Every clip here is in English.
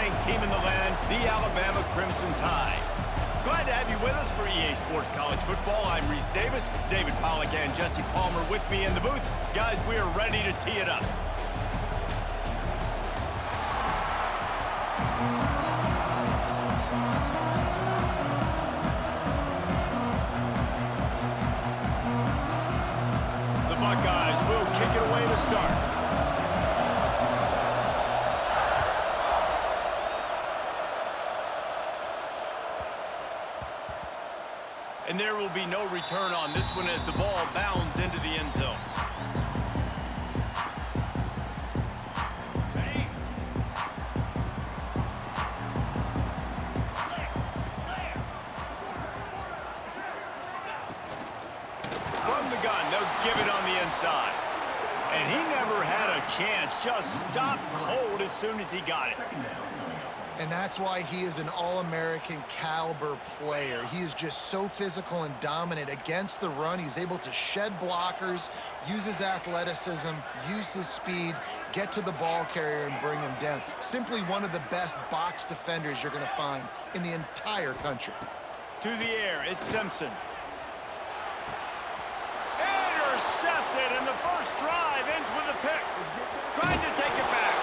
ranked team in the land, the Alabama Crimson Tide. Glad to have you with us for EA Sports College Football. I'm Reese Davis, David Pollack and Jesse Palmer with me in the booth. Guys, we are ready to tee it up. The Buckeyes will kick it away to start. And there will be no return on this one as the ball bounds into the end zone. From the gun, they'll give it on the inside. And he never had a chance, just stopped cold as soon as he got it. And that's why he is an All-American caliber player. He is just so physical and dominant against the run. He's able to shed blockers, use his athleticism, use his speed, get to the ball carrier and bring him down. Simply one of the best box defenders you're going to find in the entire country. To the air, it's Simpson. Intercepted, and the first drive ends with a pick. Trying to take it back.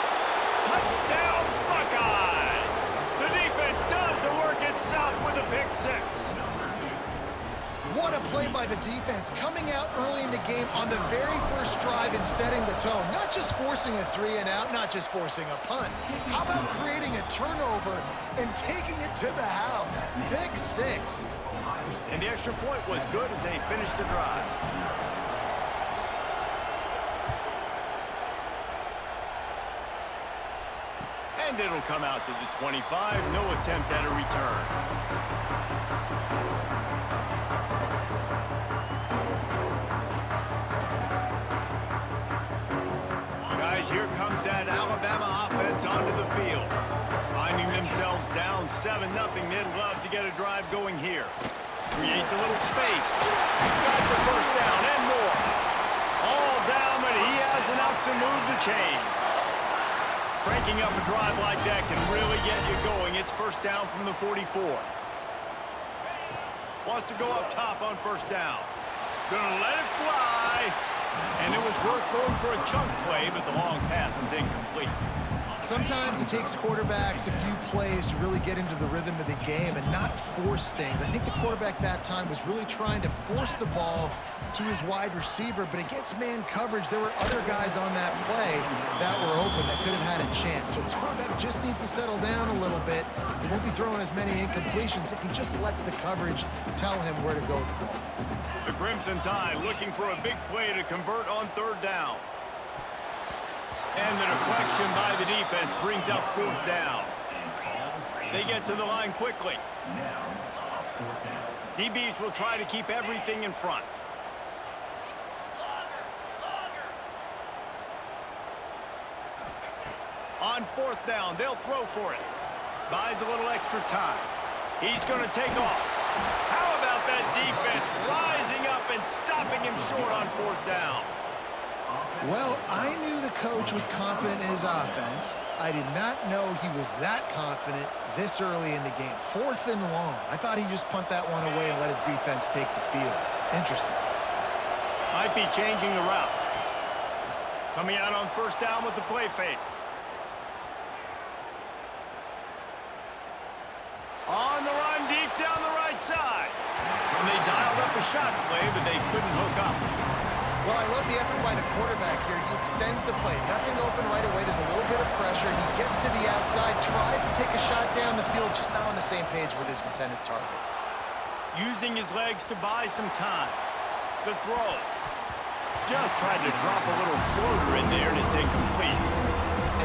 Touchdown, Buckeyes! The defense does the work itself with a pick six. What a play by the defense, coming out early in the game on the very first drive and setting the tone. Not just forcing a 3-and-out, not just forcing a punt. How about creating a turnover and taking it to the house? Pick six. And the extra point was good as they finished the drive. And it'll come out to the 25. No attempt at a return. Guys, here comes that Alabama offense onto the field. Finding themselves down 7-0. They'd love to get a drive going here. Creates a little space. Got the first down and more. All down, but he has enough to move the chains. Cranking up a drive like that can really get you going. It's first down from the 44. Wants to go up top on first down. Gonna let it fly. And it was worth going for a chunk play, but the long pass is incomplete. Sometimes it takes quarterbacks a few plays to really get into the rhythm of the game and not force things. I think the quarterback that time was really trying to force the ball to his wide receiver, but against man coverage, there were other guys on that play that were open that could have had a chance. So this quarterback just needs to settle down a little bit. He won't be throwing as many incompletions if he just lets the coverage tell him where to go with the ball. The Crimson Tide looking for a big play to convert on third down. And the deflection by the defense brings up fourth down. They get to the line quickly. DBs will try to keep everything in front. On fourth down, they'll throw for it. Buys a little extra time. He's going to take off. How about that defense rising up and stopping him short on fourth down? Well, I knew the coach was confident in his offense. I did not know he was that confident this early in the game. Fourth and long. I thought he'd just punt that one away and let his defense take the field. Interesting. Might be changing the route. Coming out on first down with the play fake. On the run, deep down the right side. And they dialed up a shot play, but they couldn't hook up. Well, I love the effort by the quarterback here. He extends the play. Nothing open right away. There's a little bit of pressure. He gets to the outside, tries to take a shot down the field, just not on the same page with his intended target. Using his legs to buy some time. The throw. Just tried to drop a little floater in there, and it's incomplete.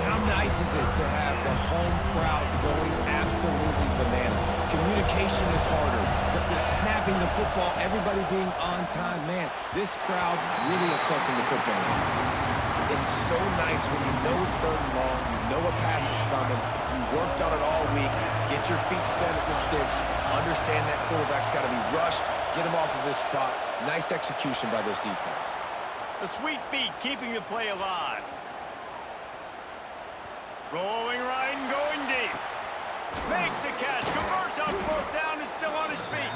And how nice is it to have the home crowd going absolutely bananas? Communication is harder, but they're snapping the football, everybody being on time. Man, this crowd really affecting the football game. It's so nice when you know it's third and long, you know a pass is coming, you worked on it all week, get your feet set at the sticks, understand that quarterback's got to be rushed, get him off of his spot. Nice execution by this defense. The sweet feet keeping the play alive. Rolling right and going deep. Makes a catch, converts on fourth down, is still on his feet.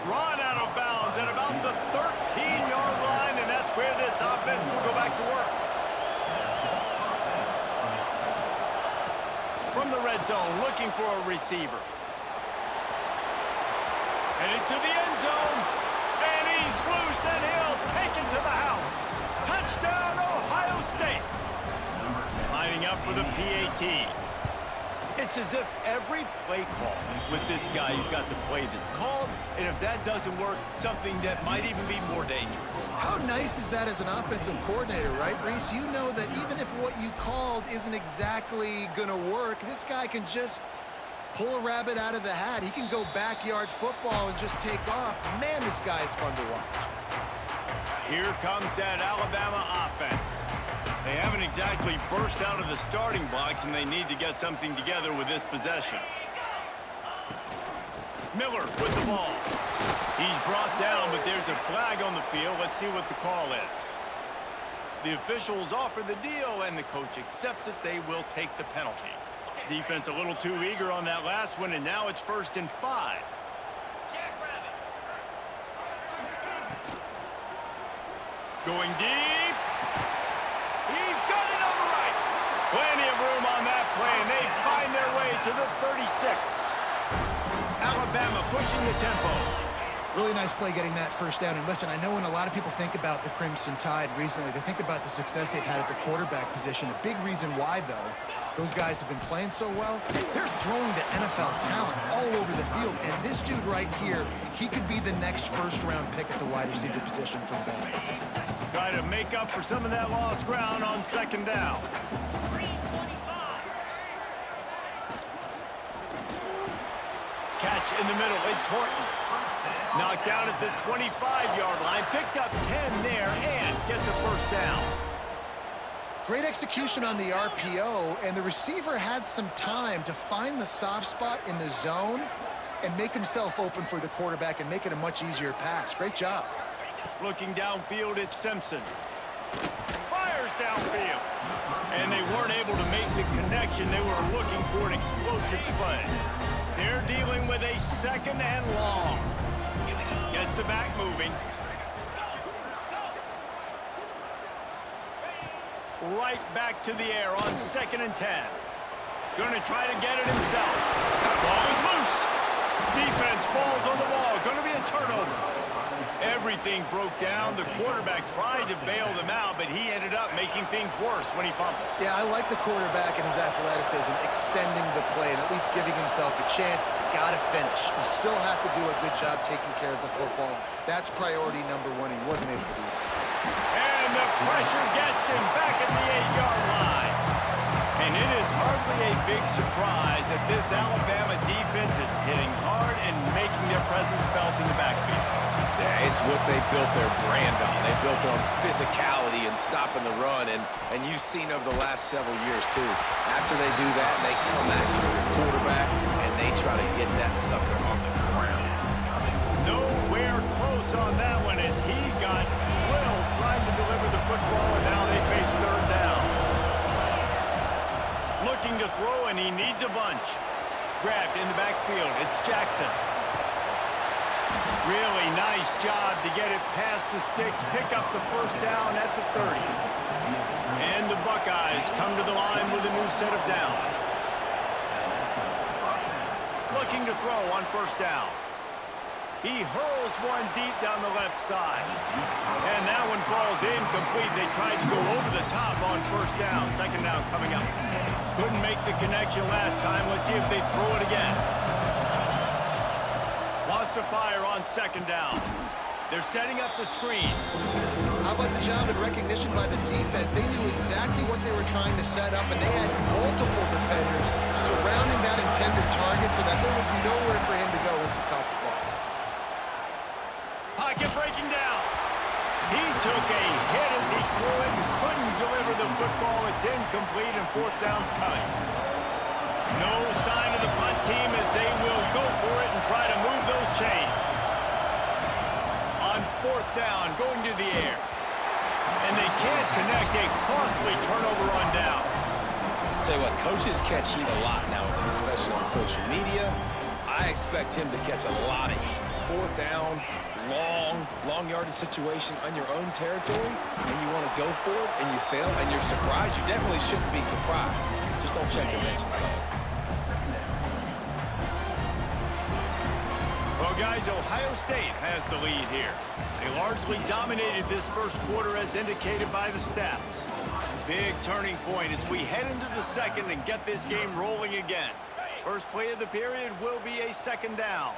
Run out of bounds at about the 13-yard line, and that's where this offense will go back to work. From the red zone, looking for a receiver. And into the end zone, and he's loose, and he'll take it to the house. Touchdown, Ohio State. Lining up for the PAT. It's as if every play call with this guy, you've got the play that's called, and if that doesn't work, something that might even be more dangerous. How nice is that as an offensive coordinator, right, Reese? You know that even if what you called isn't exactly going to work, this guy can just pull a rabbit out of the hat. He can go backyard football and just take off. Man, this guy is fun to watch. Here comes that Alabama offense. They haven't exactly burst out of the starting blocks, and they need to get something together with this possession. Miller with the ball. He's brought down, but there's a flag on the field. Let's see what the call is. The officials offer the deal, and the coach accepts it. They will take the penalty. Defense a little too eager on that last one, and now it's 1st and 5. Going deep. He's got it on the right. Plenty of room on that play, and they find their way to the 36. Alabama pushing the tempo. Really nice play getting that first down. And listen, I know when a lot of people think about the Crimson Tide recently, they think about the success they've had at the quarterback position. A big reason why, though, those guys have been playing so well, they're throwing the NFL talent all over the field. And this dude right here, he could be the next first-round pick at the wide receiver position from Bama. Try to make up for some of that lost ground on 2nd down. Catch in the middle, it's Horton. Knocked down at the 25-yard line, picked up 10 there, and gets a first down. Great execution on the RPO, and the receiver had some time to find the soft spot in the zone and make himself open for the quarterback and make it a much easier pass. Great job. Looking downfield, it's Simpson. Fires downfield. And they weren't able to make the connection. They were looking for an explosive play. They're dealing with a 2nd and long. Gets the back moving. Right back to the air on 2nd and 10. Going to try to get it himself. Ball is loose. Defense falls on the ball. Going to be a turnover. Everything broke down. The quarterback tried to bail them out, but he ended up making things worse when he fumbled. Yeah, I like the quarterback and his athleticism, extending the play and at least giving himself a chance, but you got to finish. You still have to do a good job taking care of the football. That's priority number 1. He wasn't able to do that. And the pressure gets him back at the 8-yard line. And it is hardly a big surprise that this Alabama defense is hitting hard and making their presence felt in the backfield. Yeah, it's what they built their brand on. They built it on physicality and stopping the run, and you've seen over the last several years, too. After they do that, they come after your quarterback, and they try to get that sucker on the ground. Nowhere close on that one as he got drilled trying to deliver the football, and now they face 3rd down. Looking to throw, and he needs a bunch. Grabbed in the backfield. It's Jackson. Really nice job to get it past the sticks, pick up the first down at the 30. And the Buckeyes come to the line with a new set of downs. Looking to throw on 1st down. He hurls one deep down the left side. And that one falls incomplete. They tried to go over the top on 1st down. 2nd down coming up. Couldn't make the connection last time. Let's see if they throw it again. Lost a fire on 2nd down. They're setting up the screen. How about the job and recognition by the defense? They knew exactly what they were trying to set up, and they had multiple defenders surrounding that intended target so that there was nowhere for him to go once he caught the ball. Pocket breaking down. He took a hit as he threw it and couldn't deliver the football. It's incomplete, and 4th down's coming. No sign of the punt team as they will go for it and try to move those chains. On 4th down, going to the air. And they can't connect, a costly turnover on downs. Tell you what, coaches catch heat a lot nowadays, especially on social media. I expect him to catch a lot of heat. Fourth down, long yardage situation on your own territory, and you want to go for it, and you fail, and you're surprised. You definitely shouldn't be surprised. Just don't check your mentions, dog. Well, guys, Ohio State has the lead here. They largely dominated this first quarter as indicated by the stats. Big turning point as we head into the second and get this game rolling again. First play of the period will be a second down.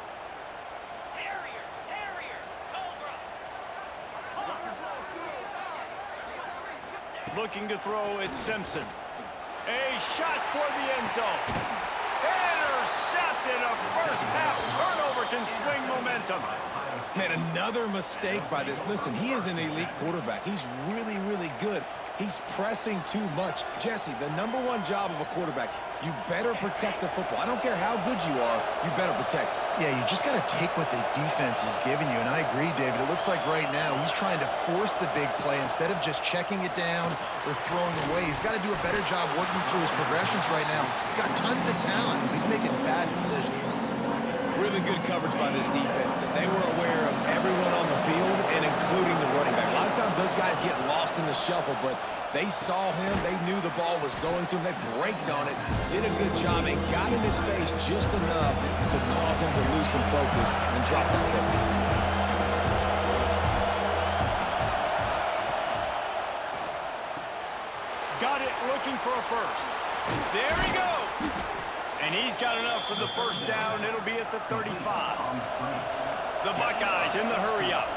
Looking to throw, it's Simpson. A shot toward the end zone. Intercepted. A first half turnover can swing momentum. Man, another mistake by this. Listen, he is an elite quarterback. He's really, really good. He's pressing too much. Jesse, the number one job of a quarterback, you better protect the football. I don't care how good you are, you better protect it. Yeah, you just got to take what the defense is giving you, and I agree, David. It looks like right now he's trying to force the big play instead of just checking it down or throwing away. He's got to do a better job working through his progressions right now. He's got tons of talent, but he's making bad decisions. Really good coverage by this defense. That they were aware of everyone on the field, and including the running back. A lot of times those guys get lost in the shuffle, but they saw him. They knew the ball was going to him. They braked on it, did a good job, and got in his face just enough to cause him to lose some focus and drop that football. Got it, looking for a first. There he goes. And he's got enough for the first down. It'll be at the 35. The Buckeyes in the hurry-up.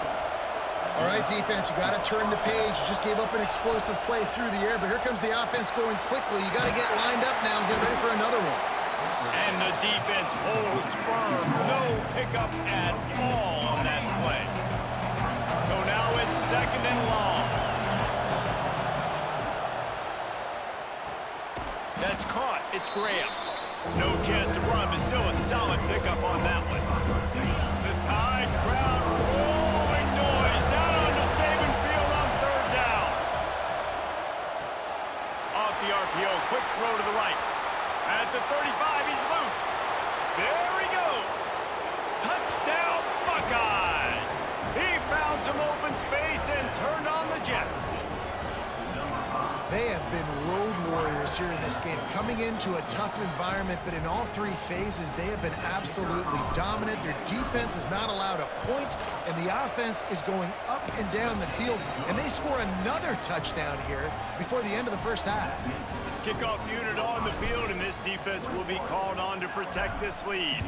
All right, defense, you got to turn the page. You just gave up an explosive play through the air, but here comes the offense going quickly. You got to get lined up now and get ready for another one. And the defense holds firm. No pickup at all on that play. So now it's second and long. That's caught. It's Graham. No chance to run, but still a solid pickup on that one. The Tide crowd rolling noise down onto Saban Field on third down. Off the RPO, quick throw to the right. At the 35, he's loose. There he goes. Touchdown, Buckeyes. He found some open space and turned on the Jets. They have been road warriors here in this game, coming into a tough environment, but in all three phases, they have been absolutely dominant. Their defense is not allowed a point, and the offense is going up and down the field, and they score another touchdown here before the end of the first half. Kickoff unit on the field, and this defense will be called on to protect this lead.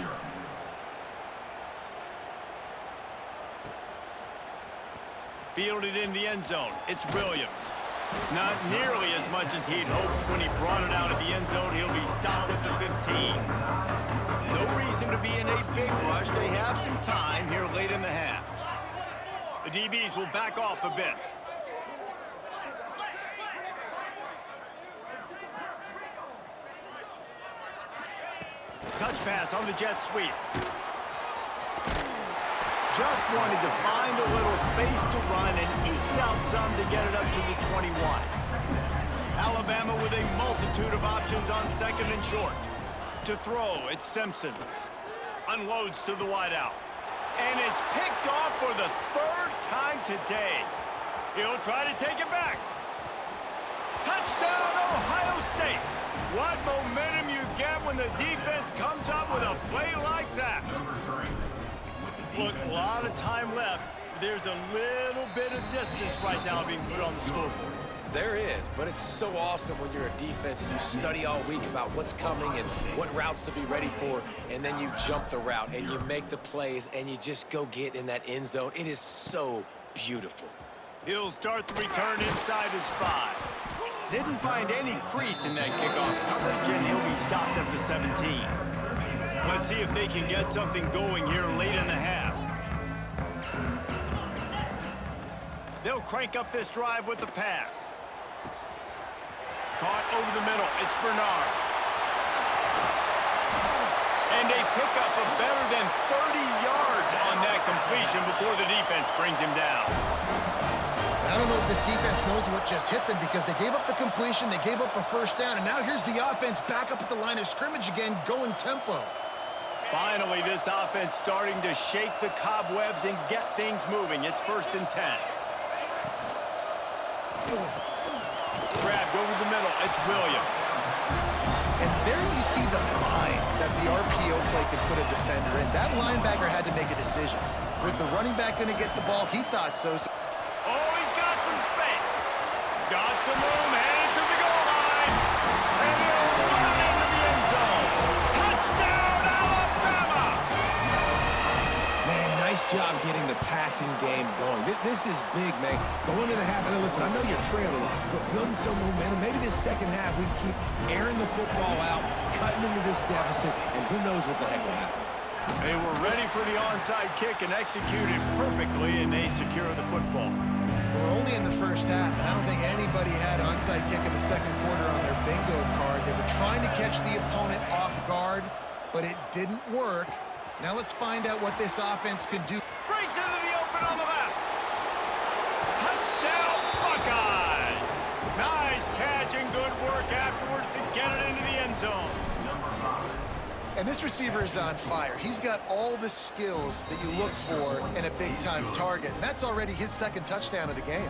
Fielded in the end zone, it's Williams. Not nearly as much as he'd hoped when he brought it out of the end zone. He'll be stopped at the 15. No reason to be in a big rush. They have some time here late in the half. The DBs will back off a bit. Touch pass on the jet sweep. Just wanted to find a little space to run and ekes out some to get it up to the 21. Alabama with a multitude of options on second and short. To throw, it's Simpson. Unloads to the wideout. And it's picked off for the third time today. He'll try to take it back. Touchdown, Ohio State. What momentum you get when the defense comes up with a play like that. Look, a lot of time left. There's a little bit of distance right now being put on the scoreboard. There is, but it's so awesome when you're a defense and you study all week about what's coming and what routes to be ready for, and then you jump the route and you make the plays and you just go get in that end zone. It is so beautiful. He'll start the return inside his 5. Didn't find any crease in that kickoff coverage, and he'll be stopped at the 17. Let's see if they can get something going here late in the half. They'll crank up this drive with the pass. Caught over the middle. It's Bernard. And a pickup of better than 30 yards on that completion before the defense brings him down. I don't know if this defense knows what just hit them because they gave up the completion, they gave up a first down, and now here's the offense back up at the line of scrimmage again, going tempo. Finally, this offense starting to shake the cobwebs and get things moving. It's 1st and 10. Grabbed over the middle. It's Williams. And there you see the bind that the RPO play could put a defender in. That linebacker had to make a decision. Was the running back going to get the ball? He thought so. Oh, he's got some space. Got some room, headed to the goal line. And he'll run into the end zone. Touchdown, Alabama! Man, nice job getting the passing game going. This is big, man. Going into the half, and listen, I know you're trailing, but building some momentum. Maybe this second half we can keep airing the football out, cutting into this deficit, and who knows what the heck will happen. They were ready for the onside kick and executed perfectly, and they secure the football. We're only in the first half, and I don't think anybody had onside kick in the second quarter on their bingo card. They were trying to catch the opponent off guard, but it didn't work. Now let's find out what this offense can do. Breaks into the open on the left. Touchdown, Buckeyes! Nice catch and good work afterwards to get it into the end zone. And this receiver is on fire. He's got all the skills that you look for in a big-time target. And that's already his second touchdown of the game.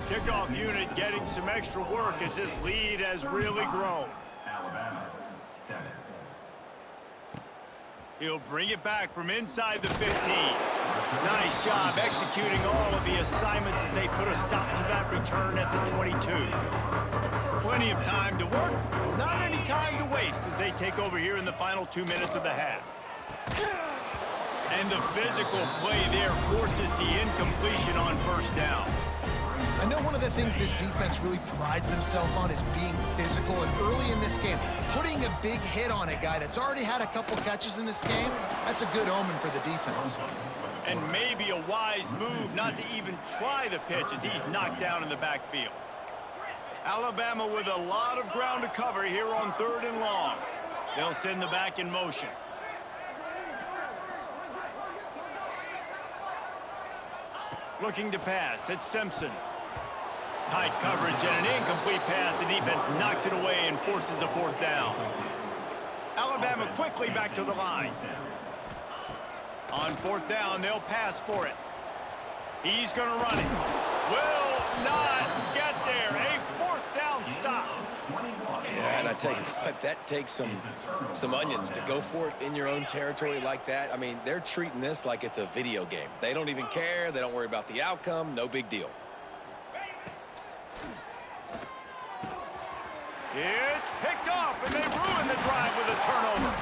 Kickoff unit getting some extra work as this lead has really grown. Alabama, 7. He'll bring it back from inside the 15. Nice job executing all of the assignments as they put a stop to that return at the 22. Plenty of time to work, not any time to waste as they take over here in the final 2 minutes of the half. And the physical play there forces the incompletion on 1st down. I know one of the things this defense really prides themselves on is being physical, and early in this game, putting a big hit on a guy that's already had a couple catches in this game, that's a good omen for the defense. And maybe a wise move not to even try the pitch as he's knocked down in the backfield. Alabama with a lot of ground to cover here on 3rd and long. They'll send the back in motion. Looking to pass, it's Simpson. Tight coverage and an incomplete pass. The defense knocks it away and forces a 4th down. Alabama quickly back to the line. On 4th down, they'll pass for it. He's going to run it. Will not get there. A 4th down stop. Yeah, and I tell you what, that takes some onions to go for it in your own territory like that. I mean, they're treating this like it's a video game. They don't even care. They don't worry about the outcome. No big deal. It's picked off, and they ruin the drive with a turnover.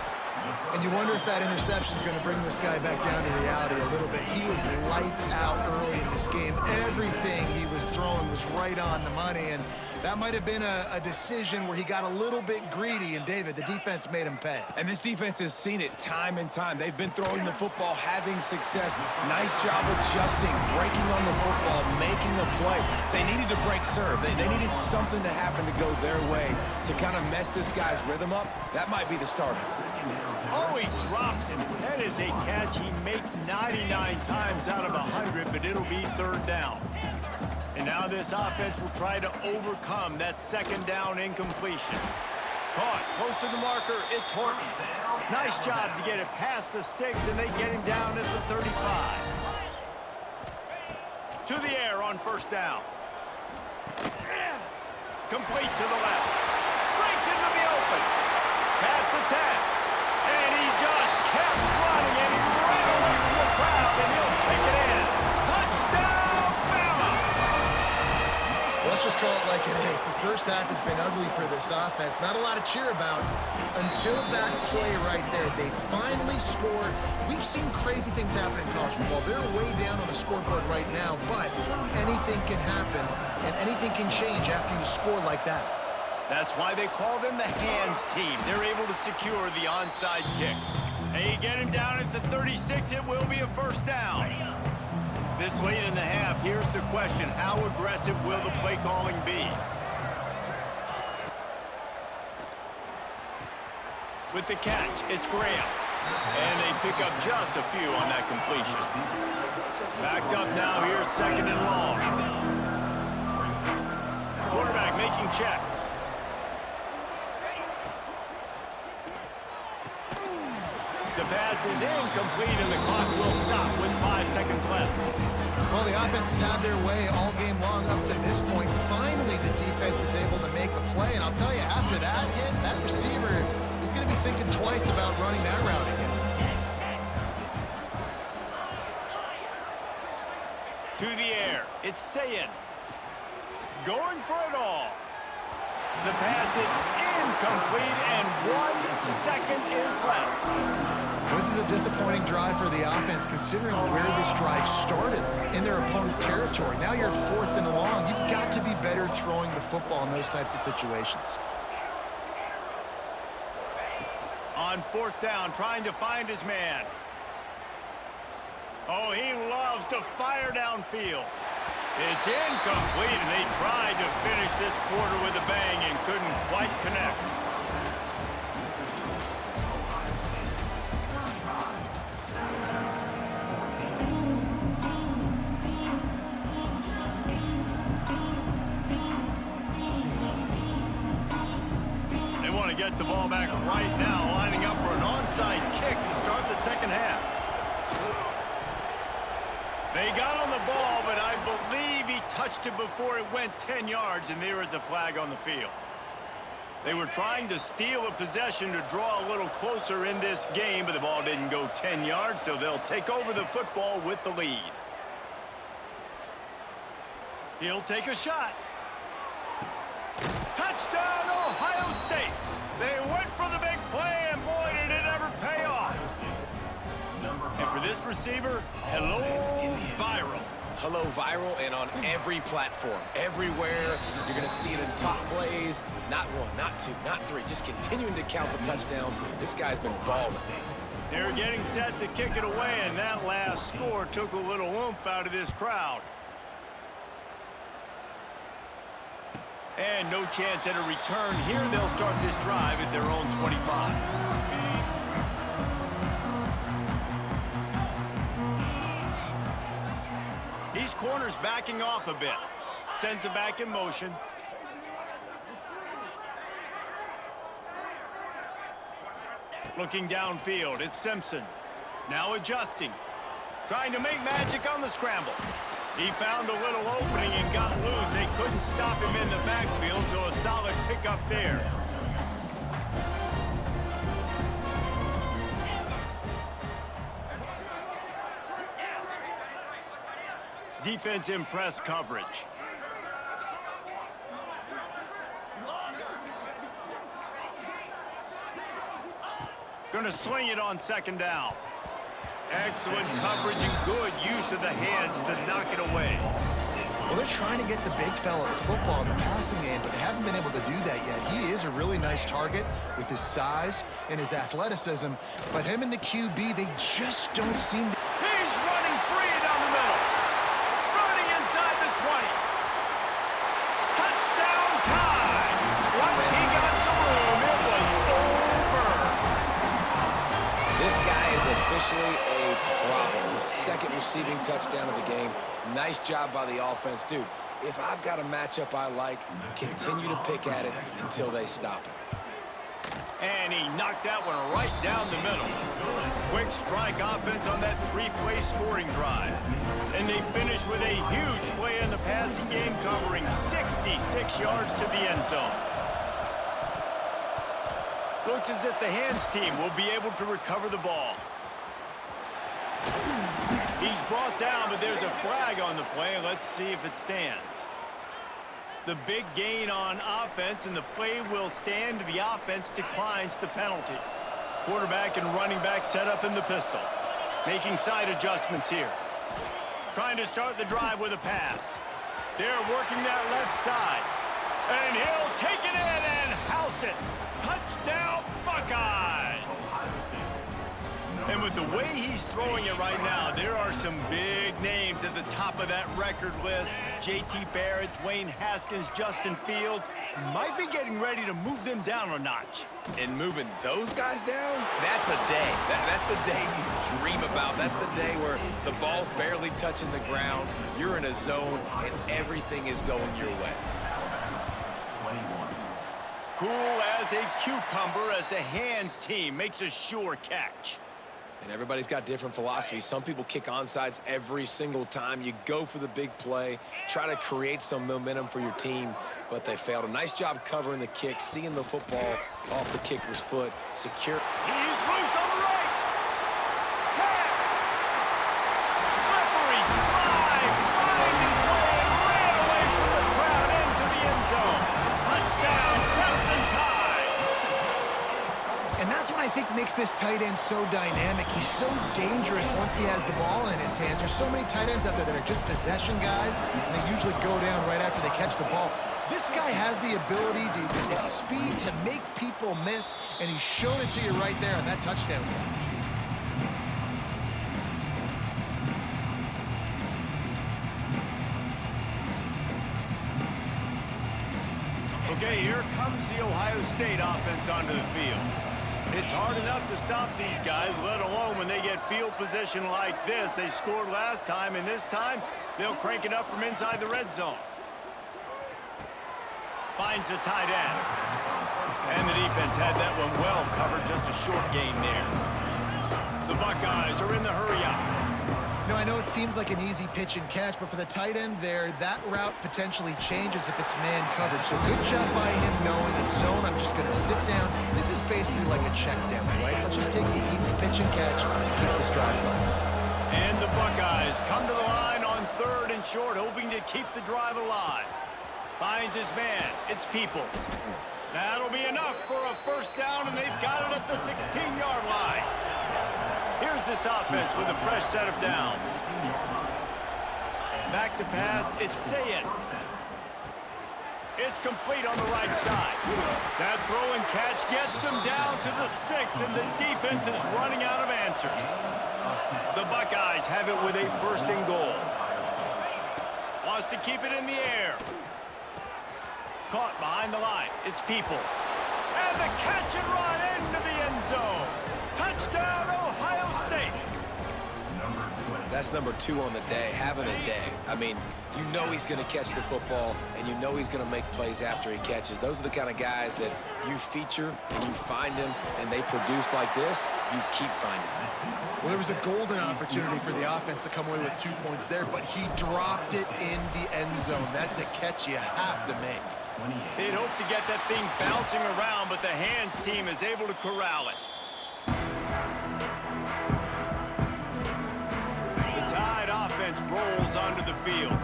And you wonder if that interception is going to bring this guy back down to reality a little bit. He was lights out early in this game. Everything he was throwing was right on the money, and that might have been a decision where he got a little bit greedy, and David, the defense made him pay. And this defense has seen it time and time. They've been throwing the football, having success. Nice job adjusting, breaking on the football, making a play. They needed to break serve. They needed something to happen to go their way to kind of mess this guy's rhythm up. That might be the starter. Oh, he drops it. That is a catch he makes 99 times out of 100, but it'll be 3rd down. And now this offense will try to overcome that 2nd down incompletion. Caught close to the marker, it's Horton. Nice job to get it past the sticks, and they get him down at the 35. To the air on 1st down. Complete to the left. Breaks into the open. Past the 10. And he just kept running, and he ran away from the crowd, and he'll take it in. Touchdown, Bama! Let's just call it like it is. The first half has been ugly for this offense. Not a lot to cheer about until that play right there. They finally scored. We've seen crazy things happen in college football. They're way down on the scoreboard right now, but anything can happen, and anything can change after you score like that. That's why they call them the hands team. They're able to secure the onside kick. They get him down at the 36. It will be a 1st down. This late in the half, here's the question. How aggressive will the play calling be? With the catch, it's Graham. And they pick up just a few on that completion. Backed up now, here's 2nd and long. between checks. The pass is incomplete, and the clock will stop with 5 seconds left. Well, the offense has had their way all game long up to this point. Finally, the defense is able to make a play. And I'll tell you, after that hit, that receiver is going to be thinking twice about running that route again. To the air, it's Sayin. Going for it all. The pass is incomplete, and 1 second is left. This is a disappointing drive for the offense, considering where this drive started in their opponent territory. Now you're at 4th and long. You've got to be better throwing the football in those types of situations. On 4th down, trying to find his man. Oh, he loves to fire downfield. It's incomplete, and they tried to finish this quarter with a bang and couldn't quite connect. They want to get the ball back right now, lining up for an onside kick to start the second half. They got on the ball, but I believe he touched it before it went 10 yards, and there is a flag on the field. They were trying to steal a possession to draw a little closer in this game, but the ball didn't go 10 yards, so they'll take over the football with the lead. He'll take a shot. Touchdown, Ohio State! They went for the big play, and boy, did it ever pay off. And for this receiver, hello, viral. Hello, viral, and on every platform, everywhere. You're going to see it in top plays. Not 1, not 2, not 3. Just continuing to count the touchdowns. This guy's been balling. They're getting set to kick it away, and that last score took a little oomph out of this crowd. And no chance at a return here. They'll start this drive at their own 25. These corners backing off a bit. Sends it back in motion. Looking downfield, it's Simpson. Now adjusting. Trying to make magic on the scramble. He found a little opening and got loose. They couldn't stop him in the backfield, so a solid pickup there. Defense in press coverage. Gonna swing it on 2nd down. Excellent coverage and good use of the hands to knock it away. Well, they're trying to get the big fella the football in the passing game, but they haven't been able to do that yet. He is a really nice target with his size and his athleticism, but him and the QB, they just don't seem to... He's running free down the middle. Running inside the 20. Touchdown time. Once he got some room, it was over. This guy is officially a problem. His 2nd receiving touchdown of the game. Nice job by the offense. Dude, if I've got a matchup I like, continue to pick at it until they stop it. And he knocked that one right down the middle. Quick strike offense on that 3-play scoring drive. And they finish with a huge play in the passing game, covering 66 yards to the end zone. Looks as if the hands team will be able to recover the ball. He's brought down, but there's a flag on the play. Let's see if it stands. The big gain on offense, and the play will stand. The offense declines the penalty. Quarterback and running back set up in the pistol. Making side adjustments here. Trying to start the drive with a pass. They're working that left side. And he'll take it in and house it. Touchdown, Buckeyes! And with the way he's throwing it right now, there are some big names at the top of that record list. J.T. Barrett, Dwayne Haskins, Justin Fields might be getting ready to move them down a notch. And moving those guys down, that's a day. That's the day you dream about. That's the day where the ball's barely touching the ground, you're in a zone, and everything is going your way. cool as a cucumber as the hands team makes a sure catch. And everybody's got different philosophies. Some people kick onsides every single time. You go for the big play, try to create some momentum for your team, but they failed. A nice job covering the kick, seeing the football off the kicker's foot, secure. He's loose on the right. Tap. Slippery slide. Find his way and ran away from the crowd into the end zone. Touchdown, Crimson Tide. And that's what I think makes this tight end so dynamic. He's so dangerous once he has the ball in his hands. There's so many tight ends out there that are just possession guys, and they usually go down right after they catch the ball. This guy has the ability to, with his speed, to make people miss, and he showed it to you right there on that touchdown catch. Okay, here comes the Ohio State offense onto the field. It's hard enough to stop these guys, let alone when they get field position like this. They scored last time, and this time they'll crank it up from inside the red zone. Finds the tight end. And the defense had that one well covered, just a short gain there. The Buckeyes are in the hurry-up. You know, I know it seems like an easy pitch and catch, but for the tight end there, that route potentially changes if it's man coverage. So good job by him knowing it's zone. I'm just going to sit down. This is basically like a check down, right? Let's just take the easy pitch and catch and keep this drive going. And the Buckeyes come to the line on 3rd and short, hoping to keep the drive alive. Finds his man. It's Peoples. That'll be enough for a first down, and they've got it at the 16-yard line. Here's this offense with a fresh set of downs. Back to pass, it's Sayin. It's complete on the right side. That throw and catch gets them down to the 6, and the defense is running out of answers. The Buckeyes have it with a 1st and goal. Wants to keep it in the air. Caught behind the line. It's Peoples. And the catch and run into the end zone. Touchdown, Ohio State. That's number 2 on the day, having a day. I mean, you know he's going to catch the football, and you know he's going to make plays after he catches. Those are the kind of guys that you feature, and you find them, and they produce like this, you keep finding them. Well, there was a golden opportunity for the offense to come away with 2 points there, but he dropped it in the end zone. That's a catch you have to make. They'd hope to get that thing bouncing around, but the hands team is able to corral it. The Tide offense rolls onto the field.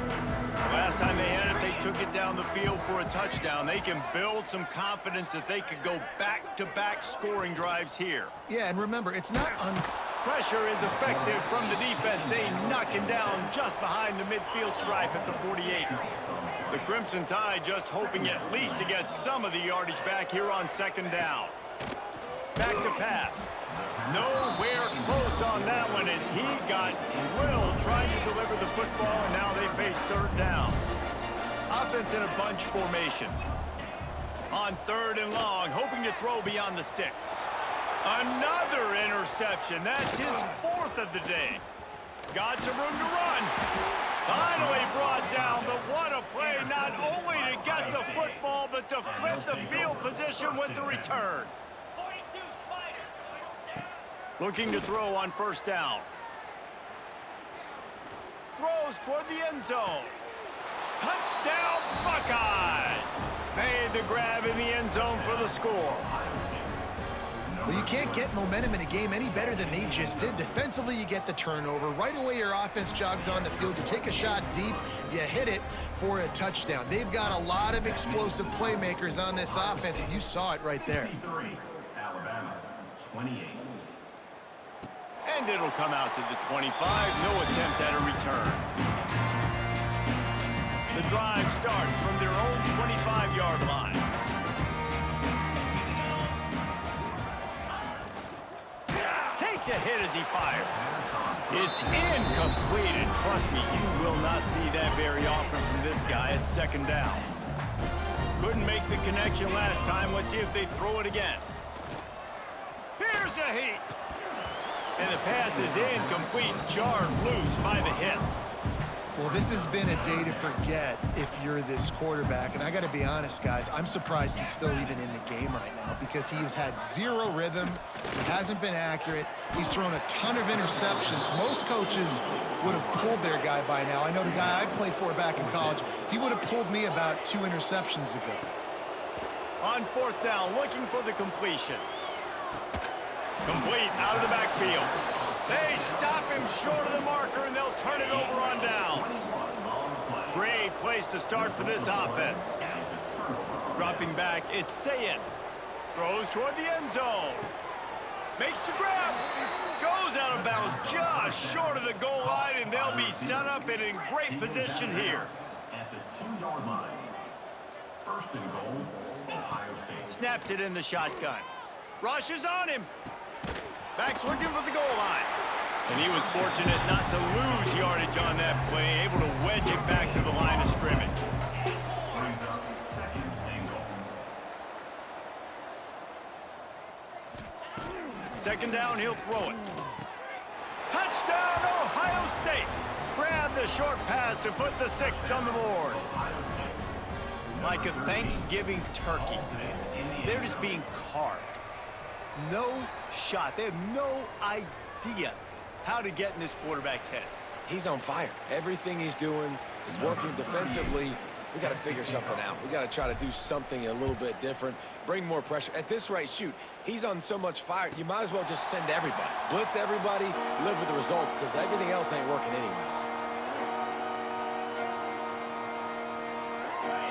Last time they had it, they took it down the field for a touchdown. They can build some confidence that they could go back-to-back scoring drives here. Yeah, and remember, it's not Pressure is effective from the defense. They knock him down just behind the midfield stripe at the 48. The Crimson Tide just hoping at least to get some of the yardage back here on 2nd down. Back to pass. Nowhere close on that one as he got drilled trying to deliver the football, and now they face 3rd down. Offense in a bunch formation. On 3rd and long, hoping to throw beyond the sticks. Another interception. That's his 4th of the day. Got some room to run. Finally brought down, but what a play, not only to get the football, but to flip the field position with the return. Looking to throw on 1st down. Throws toward the end zone. Touchdown, Buckeyes! Made the grab in the end zone for the score. Well, you can't get momentum in a game any better than they just did. Defensively, you get the turnover. Right away, your offense jogs on the field. You take a shot deep, you hit it for a touchdown. They've got a lot of explosive playmakers on this offense, and you saw it right there. Alabama, 28. And it'll come out to the 25. No attempt at a return. The drive starts from their own 25-yard line. Takes a hit as he fires. It's incomplete, and trust me, you will not see that very often from this guy at 2nd down. Couldn't make the connection last time. Let's see if they throw it again. Here's a heat. And the pass is incomplete, jarred loose by the hit. Well, this has been a day to forget if you're this quarterback. And I got to be honest, guys, I'm surprised he's still even in the game right now because he has had zero rhythm. He hasn't been accurate. He's thrown a ton of interceptions. Most coaches would have pulled their guy by now. I know the guy I played for back in college, he would have pulled me about 2 interceptions ago. On 4th down, looking for the completion. Complete out of the backfield. They stop him short of the marker, and they'll turn it over on downs. Great place to start for this offense. Dropping back, it's Sayin. Throws toward the end zone. Makes the grab. Goes out of bounds just short of the goal line, and they'll be set up and in great position here. At the 2-yard line. 1st and goal, Ohio State. Snaps it in the shotgun. Rushes on him. Back's looking for the goal line. And he was fortunate not to lose yardage on that play, able to wedge it back to the line of scrimmage. Brings up 2nd and goal. 2nd down, he'll throw it. Touchdown, Ohio State. Grab the short pass to put the 6 on the board. Like a Thanksgiving turkey, they're just being carved. No shot. They have no idea how to get in this quarterback's head. He's on fire. Everything he's doing is working defensively. We got to figure something out. We got to try to do something a little bit different, bring more pressure. At this rate, shoot, he's on so much fire, you might as well just send everybody. Blitz everybody, live with the results, because everything else ain't working anyways.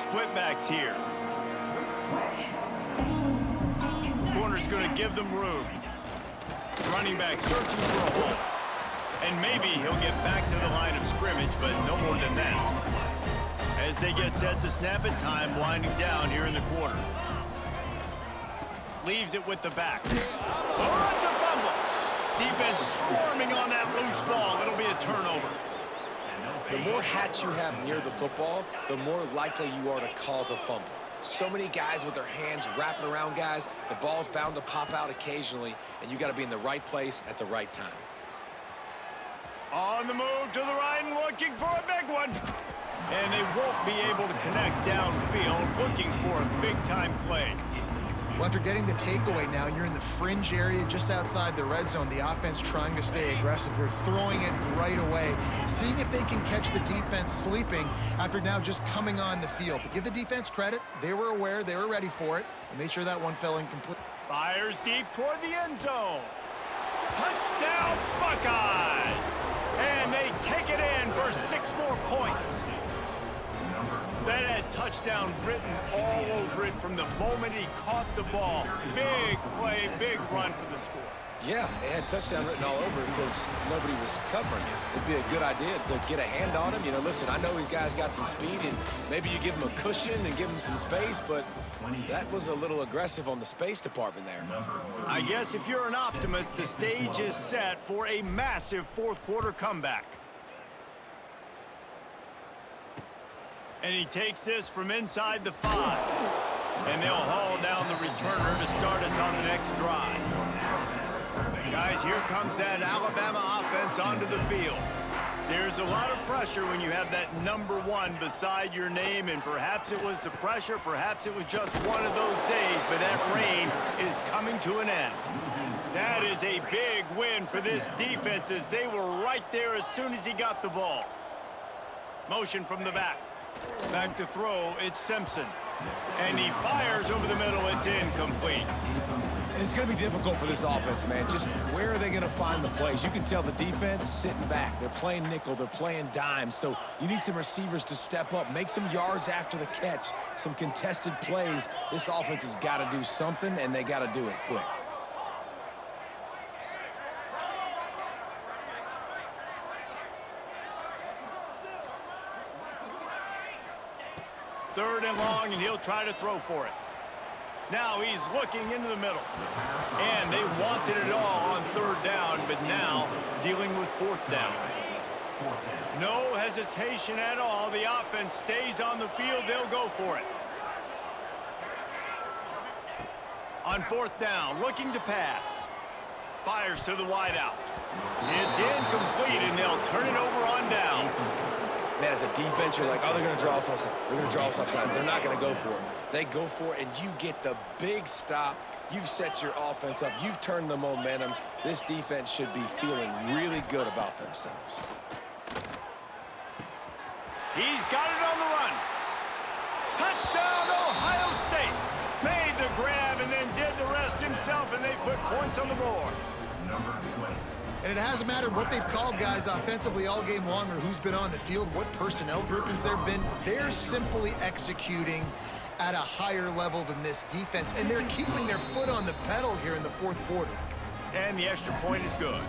Split backs here. Corner's going to give them room. Running back searching for a hole. And maybe he'll get back to the line of scrimmage, but no more than that. As they get set to snap it, time winding down here in the quarter. Leaves it with the back. Oh, it's a fumble. Defense swarming on that loose ball. It'll be a turnover. The more hats you have near the football, the more likely you are to cause a fumble. So many guys with their hands wrapping around guys, the ball's bound to pop out occasionally, and you got to be in the right place at the right time. On the move to the right and looking for a big one. And they won't be able to connect downfield, looking for a big-time play. Well, after getting the takeaway now, you're in the fringe area just outside the red zone. The offense trying to stay aggressive. You're throwing it right away, seeing if they can catch the defense sleeping after now just coming on the field. But give the defense credit. They were aware. They were ready for it. And made sure that one fell incomplete. Fires deep toward the end zone. Touchdown, Buckeyes! And they take it in for 6 more points. That had touchdown written all over it from the moment he caught the ball. Big play, big run for the score. Yeah, it had touchdown written all over it because nobody was covering it. It'd be a good idea to get a hand on him. You know, listen, I know these guys got some speed, and maybe you give him a cushion and give him some space, but that was a little aggressive on the space department there. I guess if you're an optimist, the stage is set for a massive 4th quarter comeback. And he takes this from inside the 5. And they'll haul down the returner to start us on the next drive. Guys, here comes that Alabama offense onto the field. There's a lot of pressure when you have that number 1 beside your name, and perhaps it was the pressure, perhaps it was just one of those days, but that reign is coming to an end. That is a big win for this defense, as they were right there as soon as he got the ball. Motion from the back. Back to throw, it's Simpson. And he fires over the middle, it's incomplete. And it's going to be difficult for this offense, man. Just where are they going to find the plays? You can tell the defense sitting back. They're playing nickel, they're playing dime. So you need some receivers to step up, make some yards after the catch, some contested plays. This offense has got to do something, and they got to do it quick. Third and long, and he'll try to throw for it. Now he's looking into the middle. And they wanted it all on 3rd down, but now dealing with 4th down. No hesitation at all. The offense stays on the field. They'll go for it. On 4th down, looking to pass. Fires to the wideout. It's incomplete, and they'll turn it over on downs. Man, as a defense, you're like, oh, they're going to draw us offside. They're going to draw us offside. They're not going to go for it. They go for it, and you get the big stop. You've set your offense up. You've turned the momentum. This defense should be feeling really good about themselves. He's got it on the run. Touchdown, Ohio State. Made the grab and then did the rest himself, and they put points on the board. Number 20. And it hasn't mattered what they've called guys offensively all game long or who's been on the field, what personnel groupings there have been. They're simply executing at a higher level than this defense, and they're keeping their foot on the pedal here in the fourth quarter. And the extra point is good.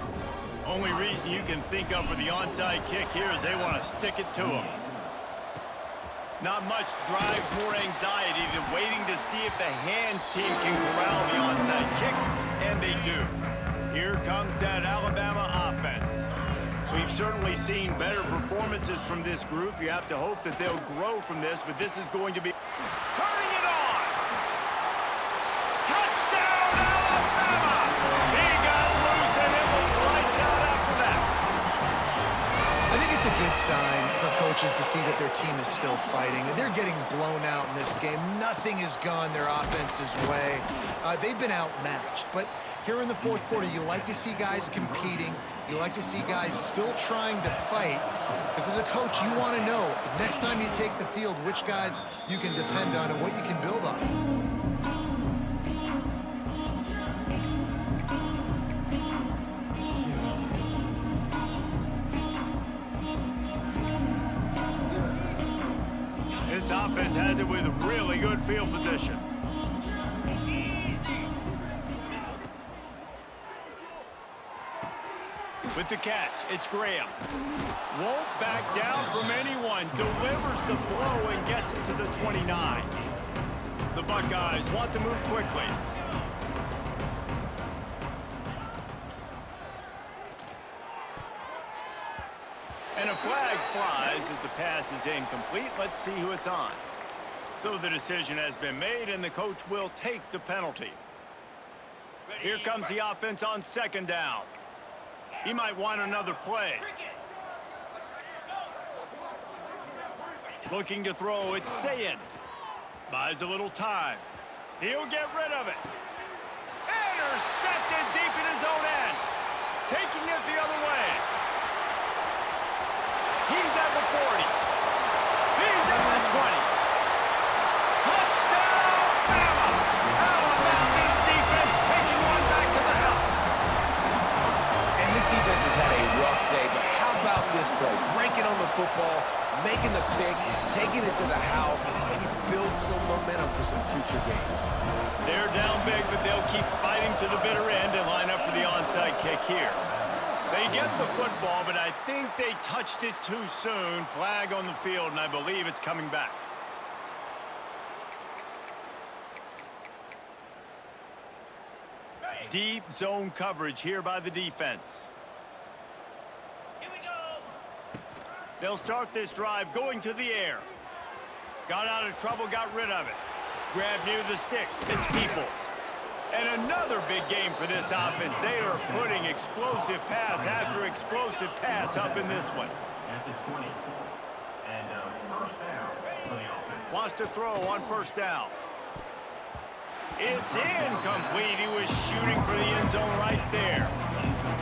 Only reason you can think of for the onside kick here is they want to stick it to them. Not much drives more anxiety than waiting to see if the hands team can corral the onside kick, and they do. Here comes that Alabama offense. We've certainly seen better performances from this group. You have to hope that they'll grow from this, but this is going to be turning it on. Touchdown, Alabama! He got loose, and it was lights out after that. I think it's a good sign for coaches to see that their team is still fighting. They're getting blown out in this game. Nothing has gone their offense's way. They've been outmatched, but here in the fourth quarter, you like to see guys competing. You like to see guys still trying to fight. Because as a coach, you want to know, next time you take the field, which guys you can depend on and what you can build off. This offense has it with really good field position. With the catch, it's Graham. Won't back down from anyone. Delivers the blow and gets it to the 29. The Buckeyes want to move quickly. And a flag flies as the pass is incomplete. Let's see who it's on. So the decision has been made, and the coach will take the penalty. Here comes the offense on second down. He might want another play. Looking to throw, it's Sayin. Buys a little time. He'll get rid of it. Intercepted deep in his own end. Taking it the other way. He's at the 40. He's at the 20. Touchdown, Bama! How about this defense taking one back to the house? And this defense has had a rough day, but how about this play? Breaking on the football, making the pick, taking it to the house, maybe build some momentum for some future games. They're down big, but they'll keep fighting to the bitter end and line up for the onside kick here. They get the football, but I think they touched it too soon. Flag on the field, and I believe it's coming back. Deep zone coverage here by the defense. Here we go. They'll start this drive going to the air. Got out of trouble, got rid of it. Grab near the sticks. It's Peoples. And another big game for this offense. They are putting explosive pass after explosive pass up in this one. At the 20. And first down for the offense. Wants to throw on first down. It's incomplete. He was shooting for the end zone right there.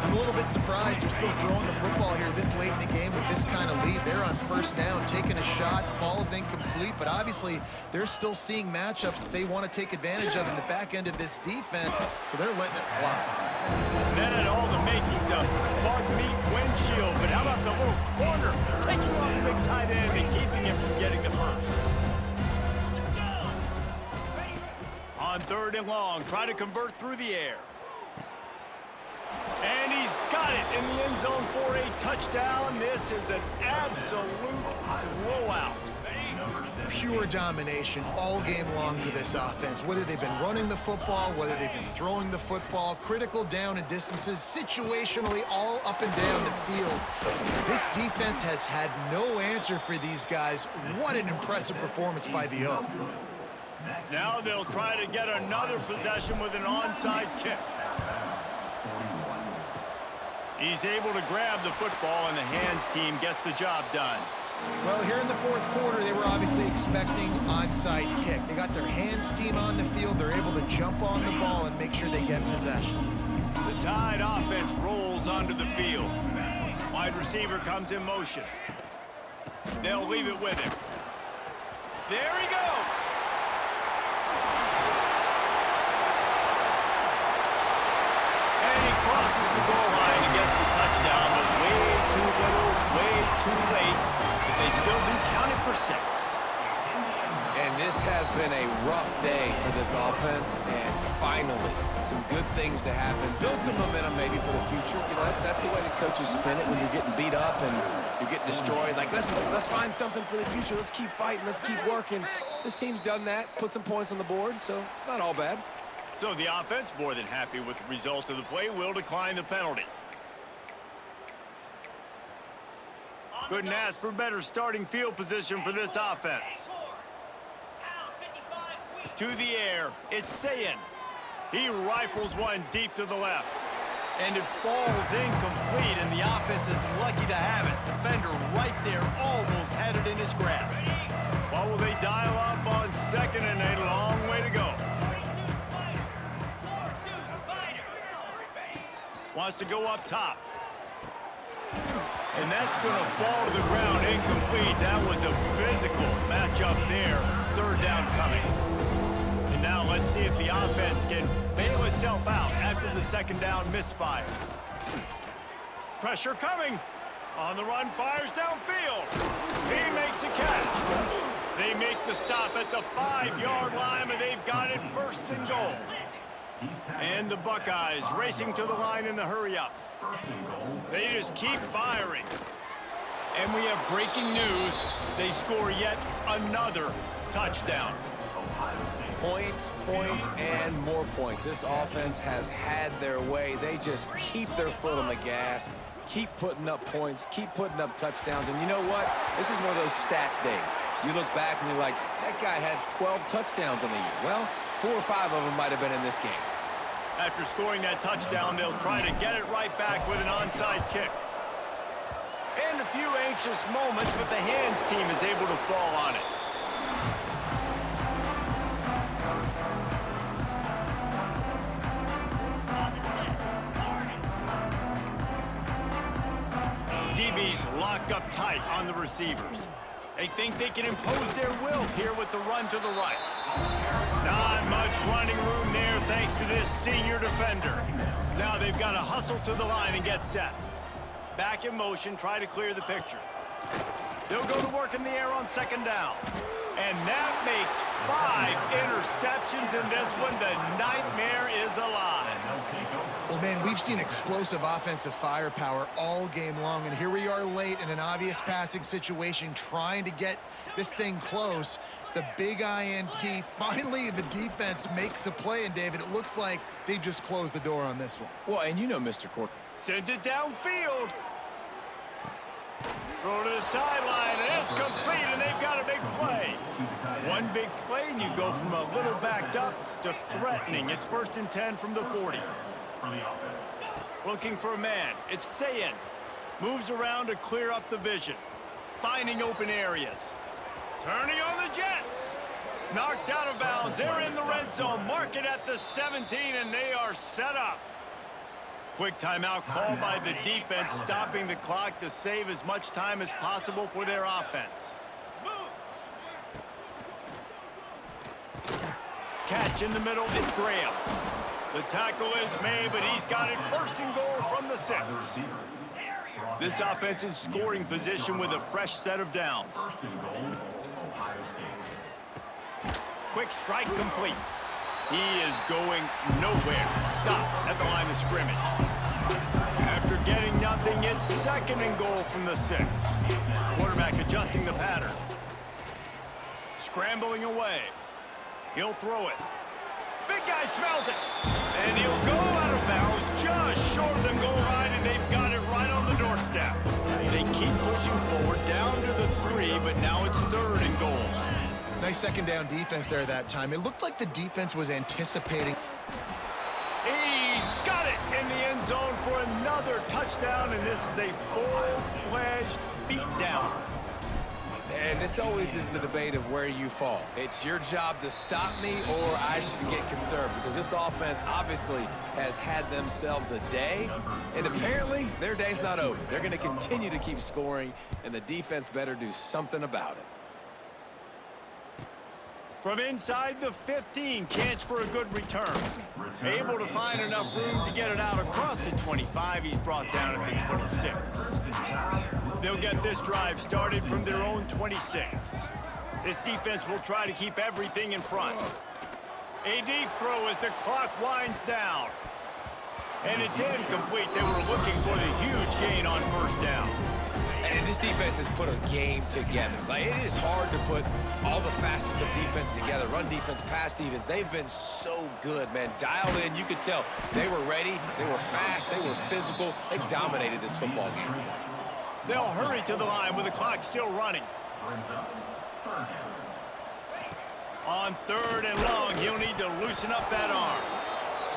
I'm a little bit surprised they're still throwing the football here this late in the game with this kind of lead. They're on first down, taking a shot, falls incomplete, but obviously they're still seeing matchups that they want to take advantage of in the back end of this defense, so they're letting it fly. That had all the makings of bug meat windshield, but how about the little corner taking off the big tight end and keeping him from getting the first? On third and long, try to convert through the air. And he's got it in the end zone for a touchdown. This is an absolute blowout. Pure domination all game long for this offense. Whether they've been running the football, whether they've been throwing the football, critical down and distances, situationally all up and down the field. This defense has had no answer for these guys. What an impressive performance by the O. Now they'll try to get another possession with an onside kick. He's able to grab the football, and the hands team gets the job done. Well, here in the fourth quarter, they were obviously expecting onside kick. They got their hands team on the field. They're able to jump on the ball and make sure they get possession. The Tide offense rolls onto the field. Wide receiver comes in motion. They'll leave it with him. There he goes. And he crosses the goal line and gets the touchdown, but way too little, way too late. But they still do count it for 6. And this has been a rough day for this offense, and finally, some good things to happen. Build some momentum maybe for the future. You know, that's the way the coaches spin it when you're getting beat up and you're getting destroyed. Like, let's find something for the future. Let's keep fighting. Let's keep working. This team's done that, put some points on the board, so it's not all bad. So the offense, more than happy with the result of the play, will decline the penalty. Couldn't ask for better starting field position for this offense. To the air, it's Sayin. He rifles one deep to the left. And it falls incomplete, and the offense is lucky to have it. Defender right there almost had it in his grasp. What will they dial up on 2nd and a long way to go? Wants to go up top. And that's going to fall to the ground incomplete. That was a physical matchup there. 3rd down coming. And now let's see if the offense can bail itself out after the 2nd down misfire. Pressure coming. On the run, fires downfield. He makes a catch. They make the stop at the 5-yard line, and they've got it 1st and goal. And the Buckeyes racing to the line in the hurry-up. They just keep firing. And we have breaking news. They score yet another touchdown. Points, points, and more points. This offense has had their way. They just keep their foot on the gas, keep putting up points, keep putting up touchdowns. And you know what? This is one of those stats days. You look back and you're like, that guy had 12 touchdowns on the year. Well, 4 or 5 of them might have been in this game. After scoring that touchdown, they'll try to get it right back with an onside kick. And a few anxious moments, but the hands team is able to fall on it. DB's locked up tight on the receivers. They think they can impose their will here with the run to the right. Not much running room there thanks to this senior defender. Now they've got to hustle to the line and get set. Back in motion, try to clear the picture. They'll go to work in the air on 2nd down. And that makes 5 interceptions in this one. The nightmare is alive. Well, man, we've seen explosive offensive firepower all game long, and here we are late in an obvious passing situation trying to get this thing close. The big INT, finally the defense makes a play, and David, it looks like they just closed the door on this one. Well, and you know Mr. Court. Sends it downfield. Throw to the sideline, and it's complete, and they've got a big play. One big play, and you go from a little backed up to threatening. It's 1st and 10 from the 40. Looking for a man. It's Sayin. Moves around to clear up the vision. Finding open areas. Turning on the Jets. Knocked out of bounds. They're in the red zone. Mark it at the 17, and they are set up. Quick timeout called by the defense, stopping the clock to save as much time as possible for their offense. Catch in the middle, it's Graham. The tackle is made, but he's got it 1st and goal from the 6. This offense in scoring position with a fresh set of downs. Quick strike complete. He is going nowhere. Stop at the line of scrimmage. After getting nothing, it's 2nd and goal from the 6. Quarterback adjusting the pattern. Scrambling away. He'll throw it. Big guy smells it. And he'll go out of bounds just short of the goal line, and they've got it right on the doorstep. They keep pushing forward down to the 3, but now it's 3rd and goal. Nice 2nd down defense there that time. It looked like the defense was anticipating. He's got it in the end zone for another touchdown, and this is a full-fledged beatdown. And this always is the debate of where you fall. It's your job to stop me or I should get conserved because this offense obviously has had themselves a day, and apparently their day's not over. They're going to continue to keep scoring, and the defense better do something about it. From inside the 15, chance for a good return. Able to find enough room to get it out across the 25. He's brought down at the 26. They'll get this drive started from their own 26. This defense will try to keep everything in front. A deep throw as the clock winds down. And it's incomplete. They were looking for the huge gain on first down. And this defense has put a game together. Like, it is hard to put all the facets of defense together. Run defense, pass defense. They've been so good, man. Dialed in, you could tell. They were ready, they were fast, they were physical. They dominated this football game today. They'll hurry to the line with the clock still running. On third and long, he'll need to loosen up that arm.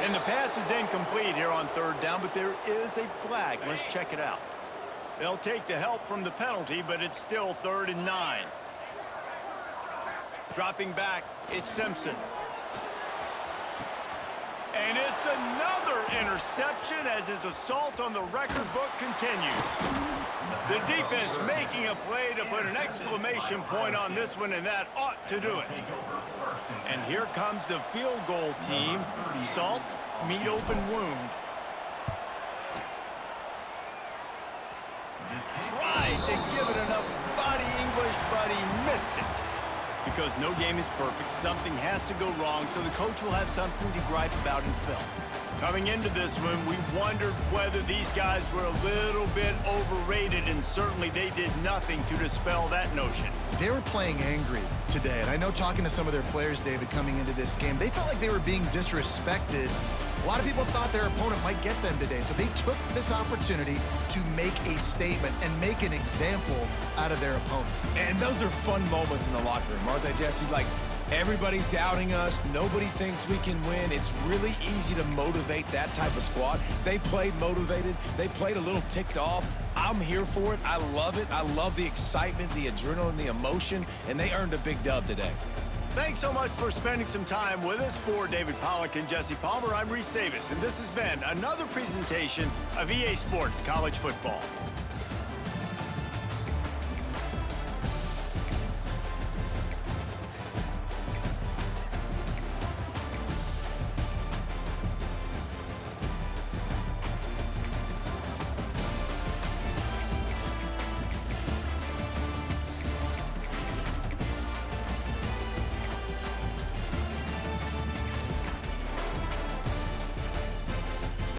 And the pass is incomplete here on third down, but there is a flag. Let's check it out. They'll take the help from the penalty, but it's still 3rd and 9. Dropping back, it's Simpson. And it's another interception as his assault on the record book continues. The defense making a play to put an exclamation point on this one, and that ought to do it. And here comes the field goal team. Salt, meet open wound. Tried to give it enough body English, but he missed it. Because no game is perfect, something has to go wrong, so the coach will have something to gripe about in film. Coming into this one, we wondered whether these guys were a little bit overrated, and certainly they did nothing to dispel that notion. They were playing angry today, and I know talking to some of their players, David, coming into this game, they felt like they were being disrespected. A lot of people thought their opponent might get them today, so they took this opportunity to make a statement and make an example out of their opponent. And those are fun moments in the locker room, aren't they, Jesse? Like, everybody's doubting us. Nobody thinks we can win. It's really easy to motivate that type of squad. They played motivated. They played a little ticked off. I'm here for it. I love it. I love the excitement, the adrenaline, the emotion, and they earned a big dub today. Thanks so much for spending some time with us. For David Pollack and Jesse Palmer, I'm Reese Davis, and this has been another presentation of EA Sports College Football.